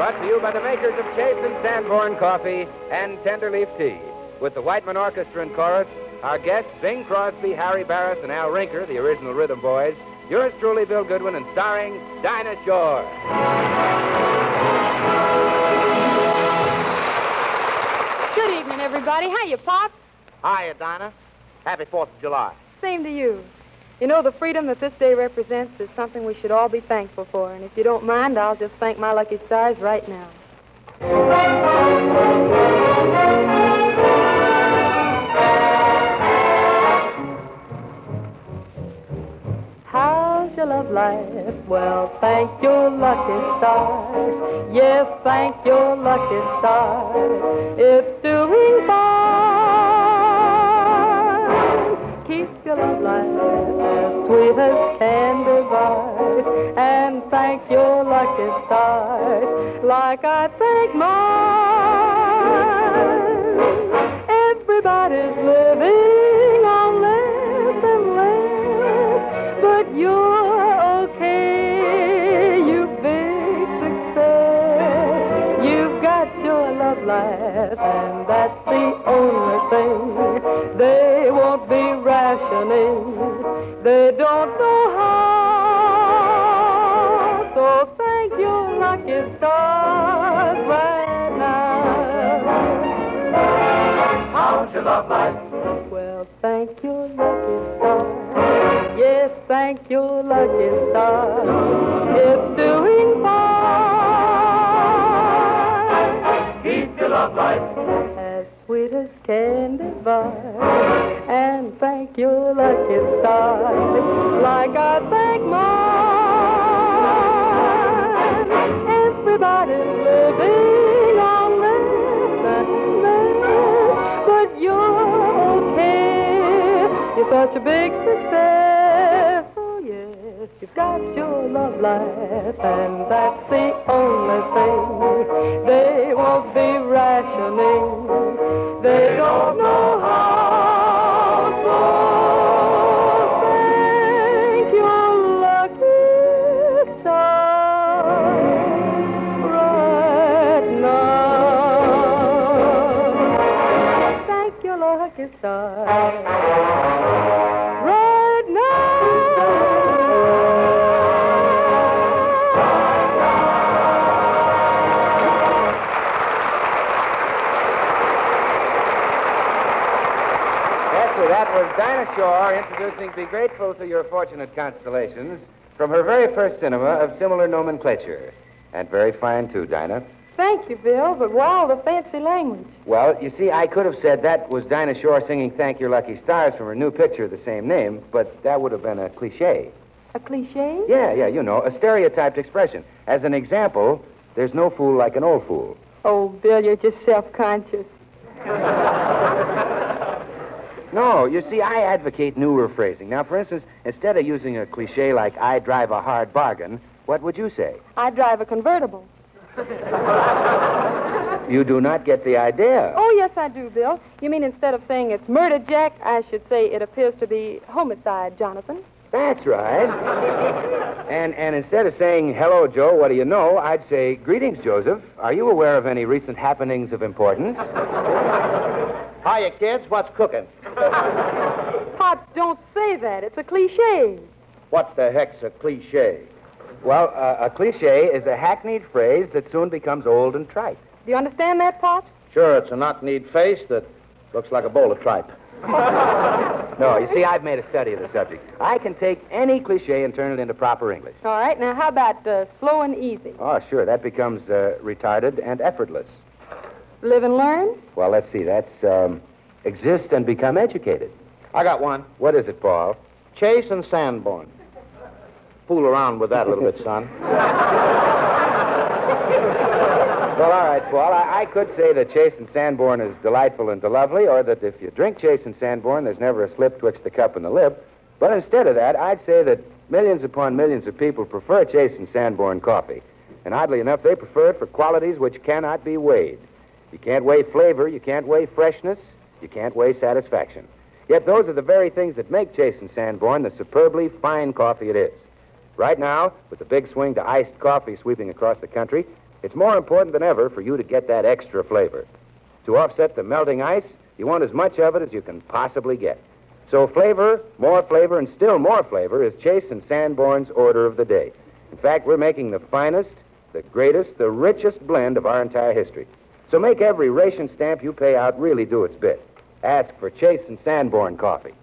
Brought to you by the makers of Chase and Sanborn Coffee and Tenderleaf Tea. With the Whiteman Orchestra and Chorus, our guests Bing Crosby, Harry Barris, and Al Rinker, the original Rhythm Boys. Yours truly, Bill Goodwin, and starring Dinah Shore. Good evening, everybody. Hiya, Pop. Hiya, Dinah. Happy 4th of July. Same to you. You know, the freedom that this day represents is something we should all be thankful for. And if you don't mind, I'll just thank my lucky stars right now. How's your love life? Well, thank your lucky stars. Yes, thank your lucky stars. It's doing fine. Keep your love life as sweet as candy bars. And thank your lucky stars like I thank mine. Everybody's living on less and less, but you're okay, you big success. You've got your love life, and that's the only thing. They won't be rationing, they don't know how. So thank your lucky stars right now. How's your love life? Well, thank your lucky stars. Yes, thank your lucky stars. It's doing fine. Keep your love life as sweet as candy bars. And thank your lucky stars like I thank mine. Everybody's living on less and less, but you're okay. You're such a big success. Oh, yes, you've got your love life, and that's the only thing. They won't be rationing. They don't know how. So thank your lucky stars right now. Thank your lucky stars right now. That was Dinah Shore introducing Be Grateful to Your Fortunate Constellations from her very first cinema of similar nomenclature. And very fine, too, Dinah. Thank you, Bill, but why all the fancy language? Well, you see, I could have said that was Dinah Shore singing Thank Your Lucky Stars from her new picture of the same name, but that would have been a cliche. A cliche? Yeah, you know, a stereotyped expression. As an example, there's no fool like an old fool. Oh, Bill, you're just self-conscious. No, you see, I advocate newer phrasing. Now, for instance, instead of using a cliche like, I drive a hard bargain, what would you say? I drive a convertible. You do not get the idea. Oh, yes, I do, Bill. You mean instead of saying it's murder, Jack, I should say it appears to be homicide, Jonathan. That's right. And instead of saying, hello, Joe, what do you know, I'd say, greetings, Joseph. Are you aware of any recent happenings of importance? Hiya, kids. What's cooking? Pop, don't say that. It's a cliche. What the heck's a cliche? Well, a cliche is a hackneyed phrase that soon becomes old and trite. Do you understand that, Pop? Sure, it's a knock-kneed face that looks like a bowl of tripe. No, you see, I've made a study of the subject. I can take any cliche and turn it into proper English. All right. Now, how about slow and easy? Oh, sure. That becomes retarded and effortless. Live and learn? Well, let's see. That's exist and become educated. I got one. What is it, Paul? Chase and Sanborn. Fool around with that a little bit, son. Well, all right, Paul. I could say that Chase and Sanborn is delightful and lovely, or that if you drink Chase and Sanborn, there's never a slip twixt the cup and the lip. But instead of that, I'd say that millions upon millions of people prefer Chase and Sanborn coffee. And oddly enough, they prefer it for qualities which cannot be weighed. You can't weigh flavor, you can't weigh freshness, you can't weigh satisfaction. Yet those are the very things that make Chase and Sanborn the superbly fine coffee it is. Right now, with the big swing to iced coffee sweeping across the country, It's more important than ever for you to get that extra flavor. To offset the melting ice, you want as much of it as you can possibly get. So flavor, and still more flavor is Chase and Sanborn's order of the day. In fact, we're making the finest, the greatest, the richest blend of our entire history. So make every ration stamp you pay out really do its bit. Ask for Chase and Sanborn coffee.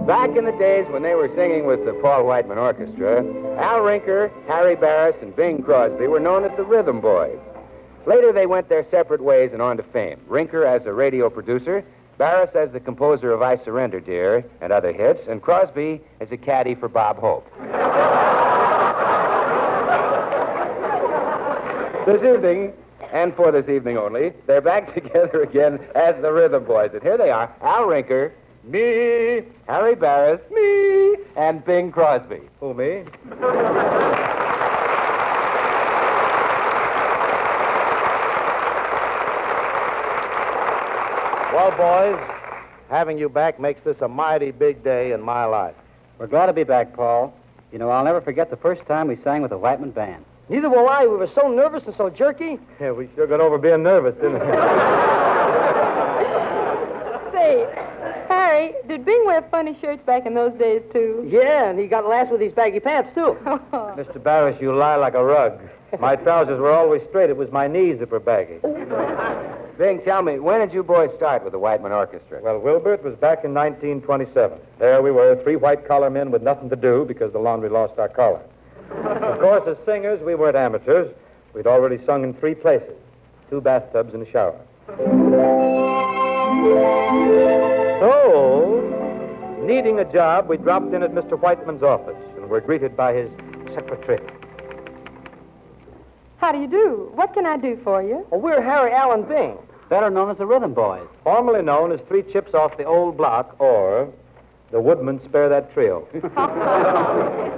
Back in the days when they were singing with the Paul Whiteman Orchestra, Al Rinker, Harry Barris, and Bing Crosby were known as the Rhythm Boys. Later, they went their separate ways and on to fame. Rinker as a radio producer, Barris as the composer of I Surrender, Dear, and other hits, and Crosby as a caddy for Bob Hope. This evening, and for this evening only, they're back together again as the Rhythm Boys. And here they are, Al Rinker, me, Harry Barris, me, and Bing Crosby. Who, me? Well, boys, having you back makes this a mighty big day in my life. We're glad to be back, Paul. You know, I'll never forget the first time we sang with the Whiteman Band. Neither will I. We were so nervous and so jerky. Yeah, we sure got over being nervous, didn't we? Say, Harry, did Bing wear funny shirts back in those days, too? Yeah, and he got last with these baggy pants, too. Mr. Barris, you lie like a rug. My trousers were always straight. It was my knees that were baggy. Bing, tell me, when did you boys start with the Whiteman Orchestra? Well, Wilbert was back in 1927. There we were, three white-collar men with nothing to do because the laundry lost our collar. Of course, as singers, we weren't amateurs. We'd already sung in 3 places, 2 bathtubs and a shower. So, needing a job, we dropped in at Mr. Whiteman's office and were greeted by his secretary. How do you do? What can I do for you? Well, we're Harry, Allen, Bing. Better known as the Rhythm Boys. Formerly known as 3 Chips Off the Old Block, or the Woodman Spare That Trio.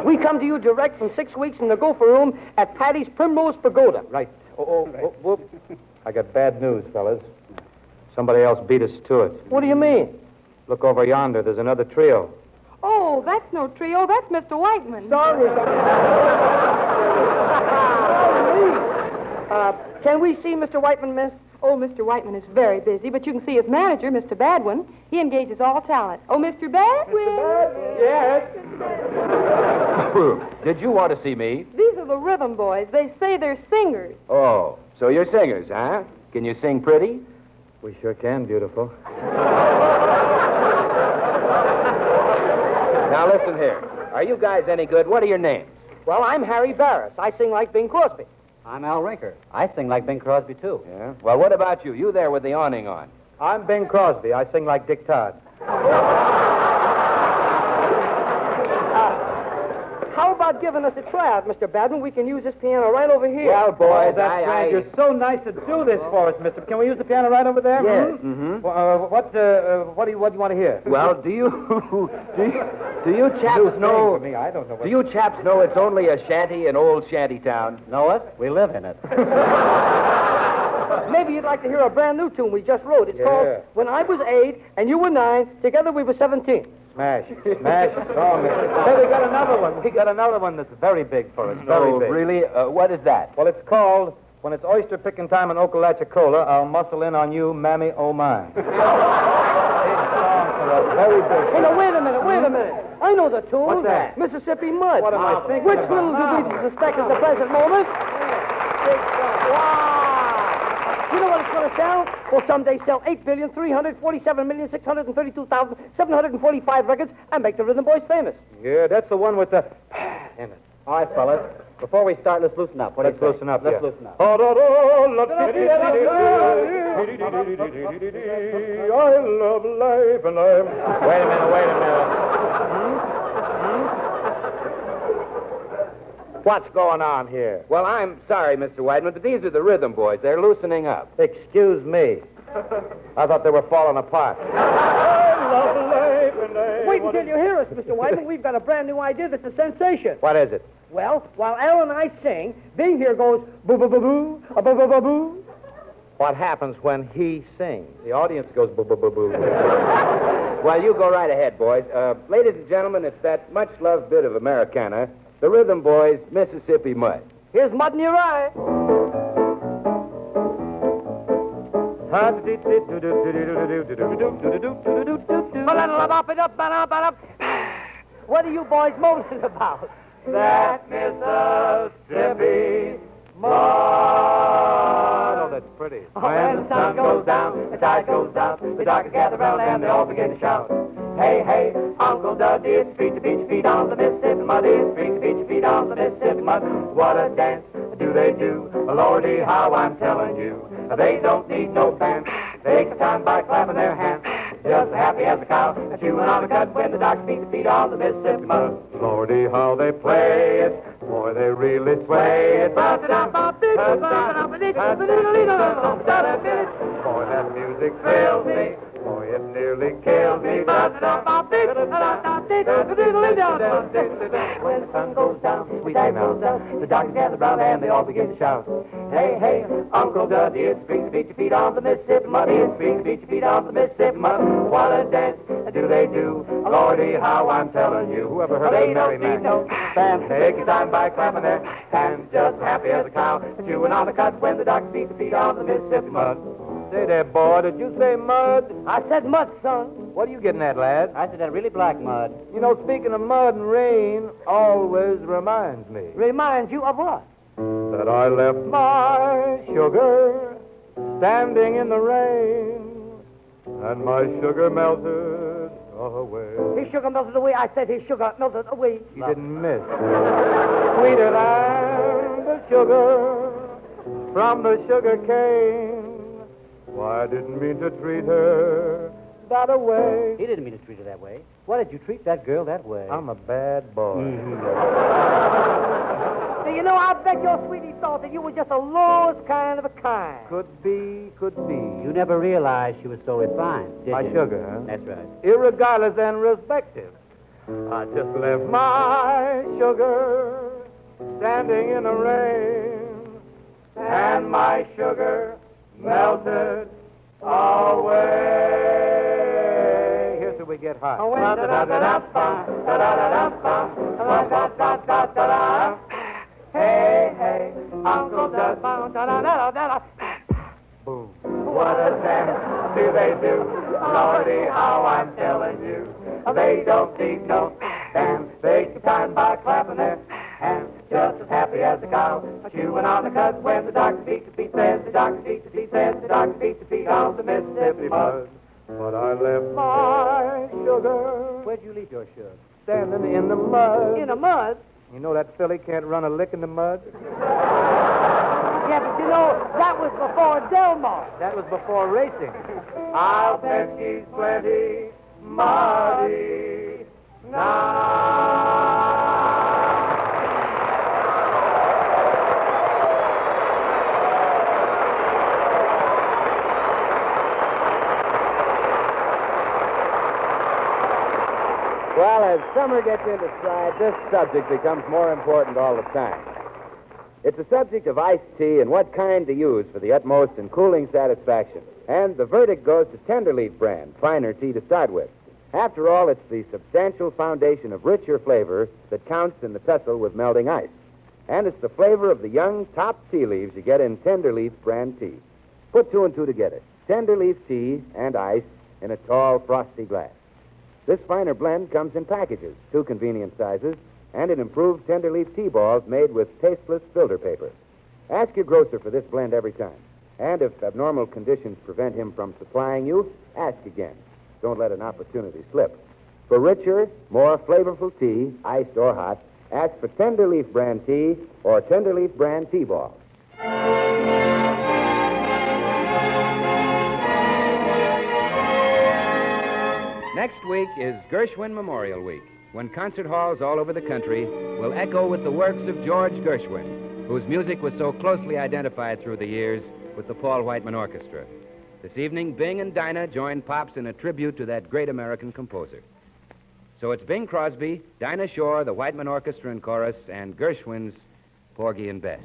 We come to you direct from 6 weeks in the Gopher Room at Patty's Primrose Pagoda. Right. Whoop. I got bad news, fellas. Somebody else beat us to it. What do you mean? Look over yonder. There's another trio. Oh, that's no trio. That's Mr. Whiteman. Sorry. Can we see Mr. Whiteman, miss? Oh, Mr. Whiteman is very busy, but you can see his manager, Mr. Badwin. He engages all talent. Oh, Mr. Badwin. Yes. Did you want to see me? These are the Rhythm Boys. They say they're singers. Oh, so you're singers, huh? Can you sing pretty? We sure can, beautiful. Now, listen here. Are you guys any good? What are your names? Well, I'm Harry Barris. I sing like Bing Crosby. I'm Al Rinker. I sing like Bing Crosby, too. Yeah? Well, what about you? You there with the awning on. I'm Bing Crosby. I sing like Dick Todd. How about giving us a try out, Mr. Badman? We can use this piano right over here. Well, boys, You're so nice to do this for us, mister. Can we use the piano right over there? Yes. Mm-hmm. What do you want to hear? Well, do you chaps know? For me, I don't know. Do you chaps know it's only a shanty, an old shanty town? Know it? We live in it. Maybe you'd like to hear a brand new tune we just wrote. It's called When I Was 8 and You Were 9, Together We Were 17. Smash song. Hey, we got another one. We got another one that's very big for us. Very big. Really? What is that? Well, it's called When It's Oyster Picking Time in Okalachacola, I'll Muscle In on You, Mammy, Oh My. Big song for us. Very big. Hey, now, wait a minute. I know the tune. What's that? Mississippi Mud. What am I thinking Which about? little do we suspect at the present moment? Wow! You know what it's going to sell? Well, someday sell 8,347,632,745 records and make the Rhythm Boys famous. Yeah, that's the one with the in it. All right, fellas. Before we start, let's loosen up. Let's loosen up. Let's loosen up. I love life and I'm... Wait a minute. What's going on here? Well, I'm sorry, Mr. Whiteman, but these are the Rhythm Boys. They're loosening up. Excuse me. I thought they were falling apart. Wait until you hear us, Mr. Whiteman. We've got a brand new idea that's a sensation. What is it? Well, while Al and I sing, Bing here goes boo-boo-boo-boo, a-boo-boo-boo-boo. What happens when he sings? The audience goes boo-boo-boo-boo. Well, you go right ahead, boys. Ladies and gentlemen, it's that much-loved bit of Americana, the Rhythm Boys' Mississippi Mud. Here's mud in your eye. What are you boys moaning about? That Mississippi mud. Oh, that's pretty. When the sun goes down, the tide goes out, the darkers gather round and they all begin to shout. Hey, hey, Uncle Dudley, it's free to beat your feet on the Mississippi mud. It's free to beat your feet on the Mississippi mud. What a dance do they do? Lordy, how I'm telling you. They don't need no band. They take the time by clapping their hands. Just as happy as a cow, chewing on the cud when the doctor beats the feet on the Mississippi mud. Lordy, how they play it. Boy, they really sway it. Boy, that music thrills me. Boy, it nearly kills me. When the sun goes down, the tide goes out, the doctors gather round and they all begin to shout. Hey, hey, Uncle Dudley, it's free to beat your feet on the Mississippi mud. It's free to beat your feet on the Mississippi mud. What a dance do they do? Lordy, how I'm telling you. Whoever heard They of Mary don't need Mac? no band. Take your time by clapping their hands, just happy as a cow, chewing on the cud when the doctor beats the feet on the Mississippi mud. Say there, boy, did you say mud? I said mud, son. What are you getting at, lad? I said that really black mud. You know, speaking of mud and rain always reminds me Reminds you of what? that I left my sugar standing in the rain, and my sugar melted away. His sugar melted away. I said his sugar melted away. You didn't miss. Sweeter than the sugar from the sugar cane. Why, I didn't mean to treat her that away. He didn't mean to treat her that way. Why did you treat that girl that way? I'm a bad boy. So, you know, I bet your sweetie thought that you were just the lowest kind of a kind. Could be, could be. You never realized she was so refined, did My you? sugar, huh? That's right. Irregardless and respective. I just left my sugar standing in the rain, and my sugar melted away. Here's where we get hot. Hey, hey, Uncle Dudley. Boom. What a dance do they do? Lordy, how I'm telling you. They don't need no band. Take the time by clapping their hands. Just as happy as a cow, chewing on the cud when the doctor beats the feet, says the doctor beats the feet, says the doctor beats the feet on the Mississippi mud. But I left my sugar Where'd you leave your sugar? standing in the mud. In the mud? You know that filly can't run a lick in the mud? Yeah, but you know, that was before Delmar. That was before racing. I'll bet she's plenty muddy now. Well, as summer gets into stride, this subject becomes more important all the time. It's the subject of iced tea and what kind to use for the utmost in cooling satisfaction. And the verdict goes to Tenderleaf brand, finer tea to start with. After all, it's the substantial foundation of richer flavor that counts in the tussle with melting ice. And it's the flavor of the young top tea leaves you get in Tenderleaf brand tea. Put two and two together. Tenderleaf tea and ice in a tall, frosty glass. This finer blend comes in packages, 2 convenient sizes, and in improved Tenderleaf tea balls made with tasteless filter paper. Ask your grocer for this blend every time. And if abnormal conditions prevent him from supplying you, ask again. Don't let an opportunity slip. For richer, more flavorful tea, iced or hot, ask for Tenderleaf brand tea or Tenderleaf brand tea balls. Next week is Gershwin Memorial Week, when concert halls all over the country will echo with the works of George Gershwin, whose music was so closely identified through the years with the Paul Whiteman Orchestra. This evening, Bing and Dinah join Pops in a tribute to that great American composer. So it's Bing Crosby, Dinah Shore, the Whiteman Orchestra and Chorus, and Gershwin's Porgy and Bess.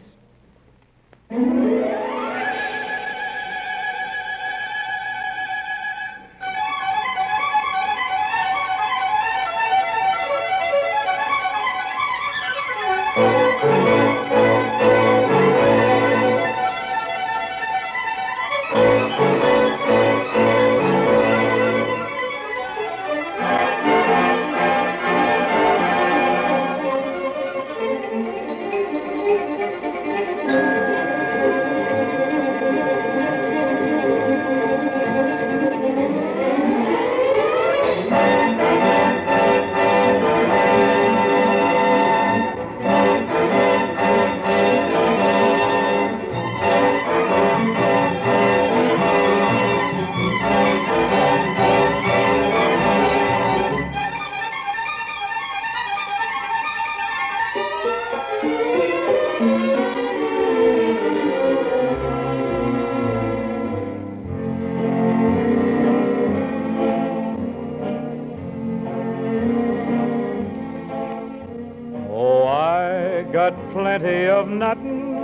Oh, I got plenty of nothing,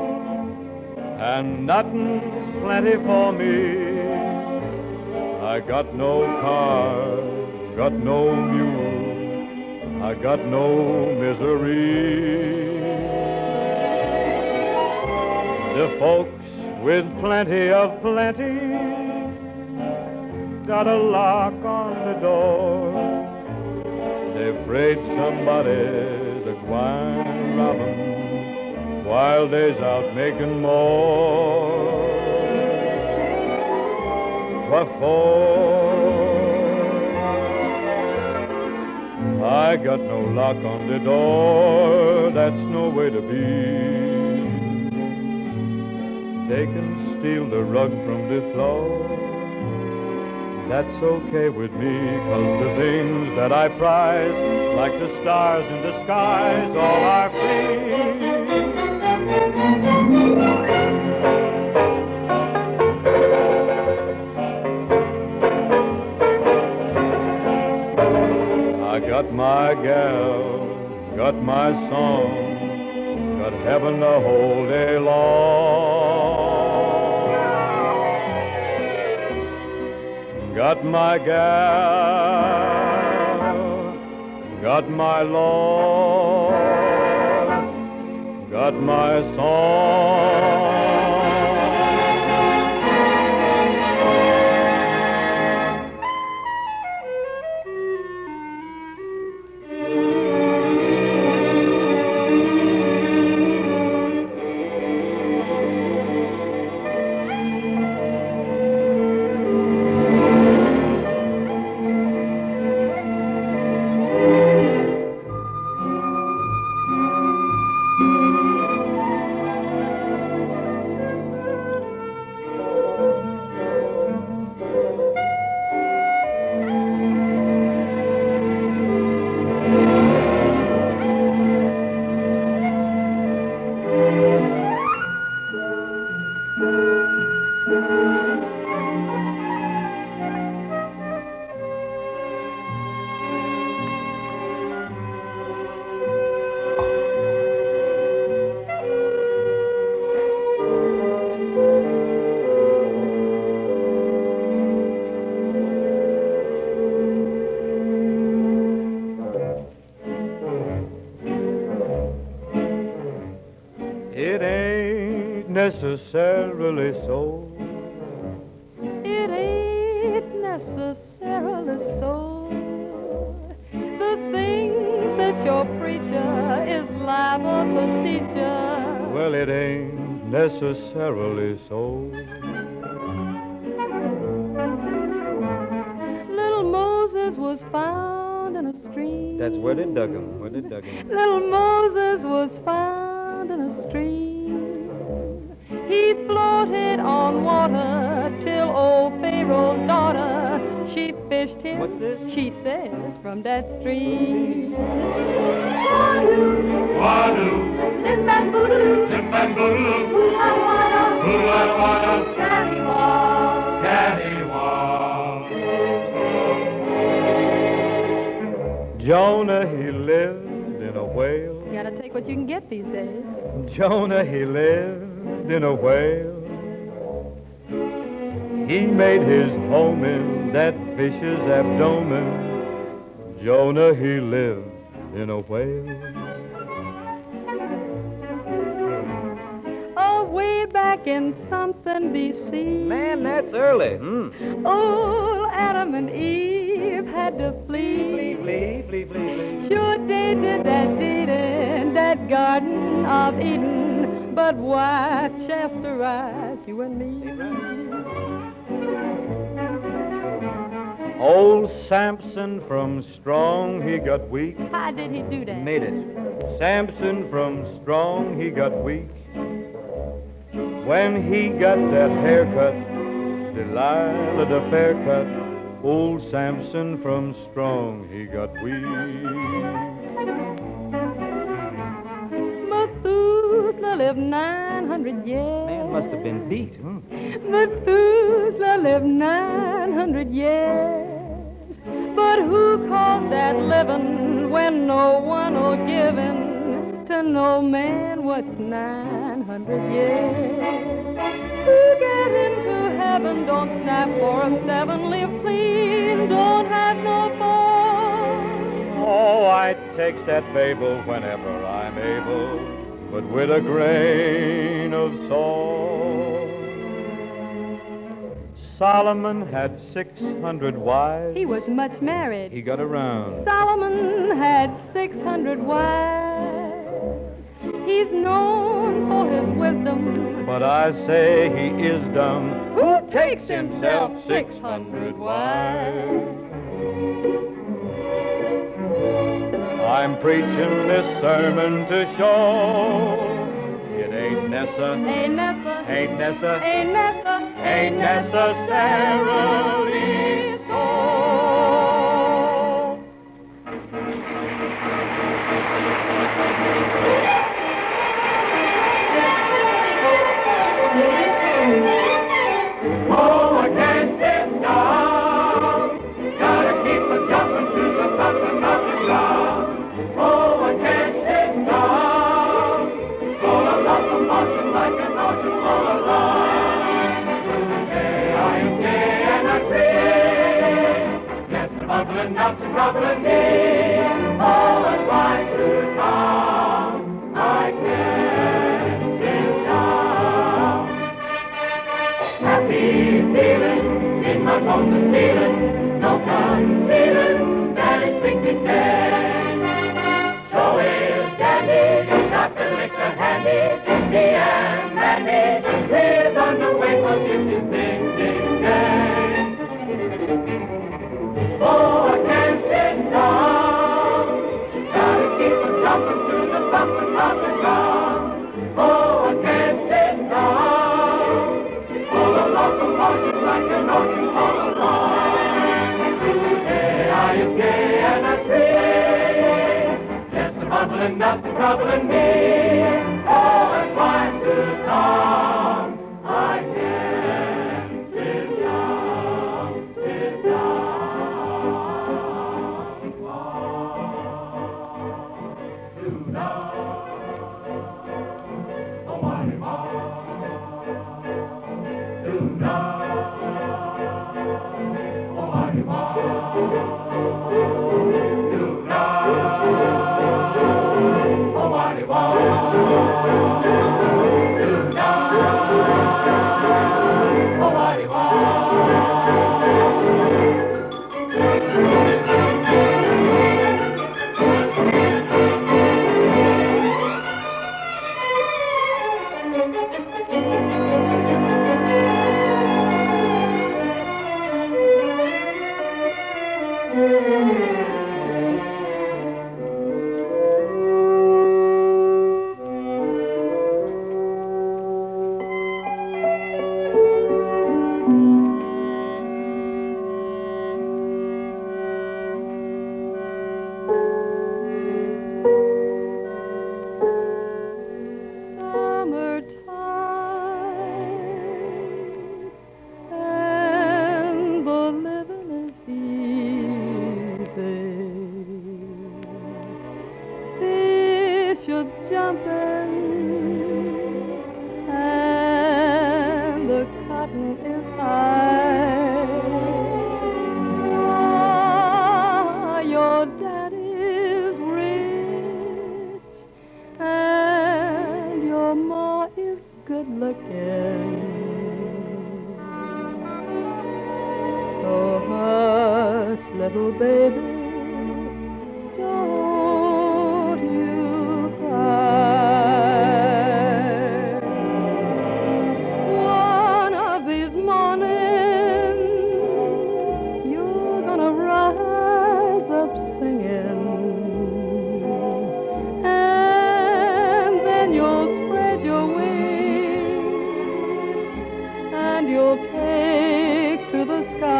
and nothing's plenty for me. I got no car, got no mule, I got no misery. The folks with plenty of plenty got a lock on the door. They're afraid somebody's a gwine rob 'em while they's out making more. What for? I got no lock on the door, that's no way to be. They can steal the rug from the floor, that's okay with me, 'cause the things that I prize, like the stars in the skies, all are free. I got my gal, got my song, got heaven the whole day long. Got my gal, got my Lord, got my song. It ain't necessarily so. It ain't necessarily so. The things that your preacher is liable to teach ya. Well, it ain't necessarily so. Little Moses was found in a stream. That's where they dug him, where they dug him. Little Moses was found in a stream. He floated on water till old Pharaoh's daughter, she fished him, What's this? she says, from that stream. Wadu, zip and boogaloo, zip and boogaloo, hoo-la-wada, scallywag, scallywag. Jonah, he lived in a whale. You gotta take what you can get these days. Jonah, he lived in a whale. He made his home in that fish's abdomen. Jonah, he lived in a whale. Oh, way back in something BC. Man, that's early. Old Adam and Eve had to flee. Flee. Sure they did that deed in that Garden of Eden. But why chasterize you and me? Old Samson from strong, he got weak. How did he do that? Made it. Samson from strong, he got weak. When he got that haircut, Delilah the fair cut, old Samson from strong, he got weak. Methuselah lived 900 years. Man must have been beat. Methuselah lived 900 years. But who calls that living when no one will give in to no man what's 900 years? Who get into heaven don't snap for a 7, live clean, don't have no fun. Oh, I takes that fable whenever I'm able, but with a grain of salt. Solomon had 600 wives. He was much married. He got around. Solomon had 600 wives. He's known for his wisdom. But I say he is dumb. Who takes himself 600 wives? I'm preaching this sermon to show it ain't Ain't necessarily so. Oh, I can't sit down. Gotta keep a jumping to the bottom of the ground. Oh, I can't sit down. All along the motion like an ocean all around. Today I am gay and I'm free. Yes, I'm bubbling up to bubbling me. Oh, I'm flying to town. I can't sit down. Happy feeling in my bones and feeling, no concealing that it brings me dead. So is Dandy, Dr. Licker Handy, Cindy and Mandy, live on the way for music, ding, ding, dang. Oh, I can't sit down, gotta keep on jumping to the bumping of the ground. Oh, I can't sit down, all along the motion like an ocean all along. Today I am gay and I'm free. Yes, I'm bubbling up and troubling me. Oh, I'm flying to town. I can't sit down, sit down. Tonight, oh, my, little baby, don't you cry. One of these mornings, you're gonna rise up singing, and then you'll spread your wings, and you'll take to the sky.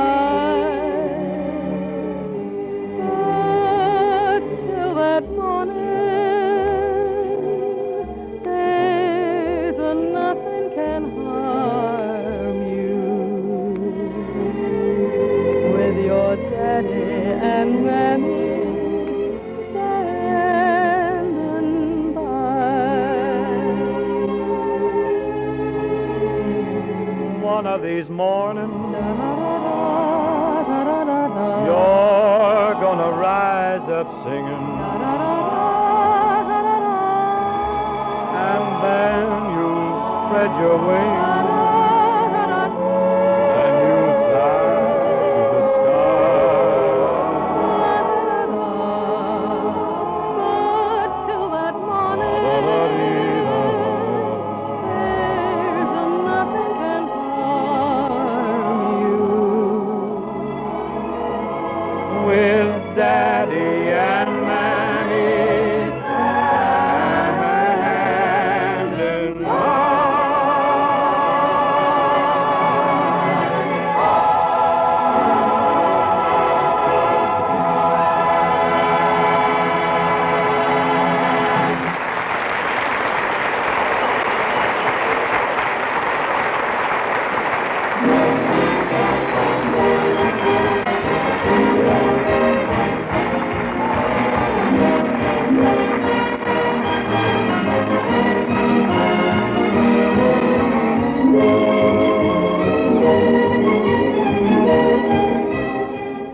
one of these mornings, you're gonna rise up singing, and then you'll spread your wings, and you'll fly to the But till that morning, there's nothing can harm you. with Daddy and Mammy, hand in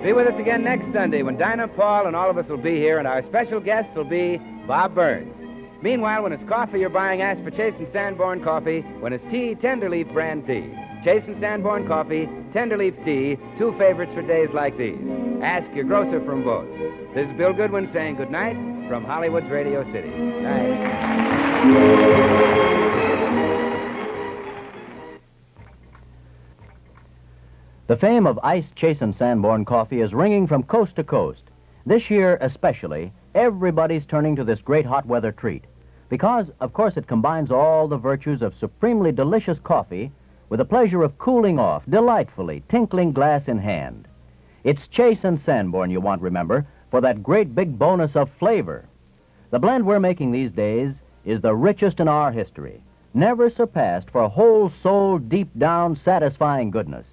Be with us again next Sunday when Dinah, Paul, and all of us will be here, and our special guest will be Bob Burns. Meanwhile, when it's coffee you're buying, ask for Chase and Sanborn coffee. When it's tea, Tenderleaf brand tea. Chase and Sanborn coffee, Tenderleaf tea, two favorites for days like these. Ask your grocer from both. This is Bill Goodwin saying good night from Hollywood's Radio City. Night. The fame of iced Chase and Sanborn coffee is ringing from coast to coast. This year especially, everybody's turning to this great hot weather treat because, of course, it combines all the virtues of supremely delicious coffee with the pleasure of cooling off delightfully, tinkling glass in hand. It's Chase and Sanborn you want, remember, for that great big bonus of flavor. The blend we're making these days is the richest in our history, never surpassed for whole-soul, deep-down, satisfying goodness.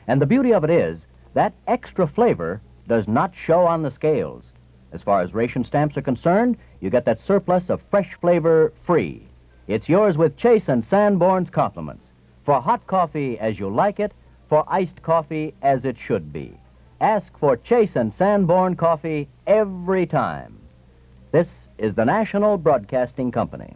And the beauty of it is that extra flavor does not show on the scales. As far as ration stamps are concerned, you get that surplus of fresh flavor free. It's yours with Chase and Sanborn's compliments. For hot coffee as you like it, for iced coffee as it should be. Ask for Chase and Sanborn coffee every time. This is the National Broadcasting Company.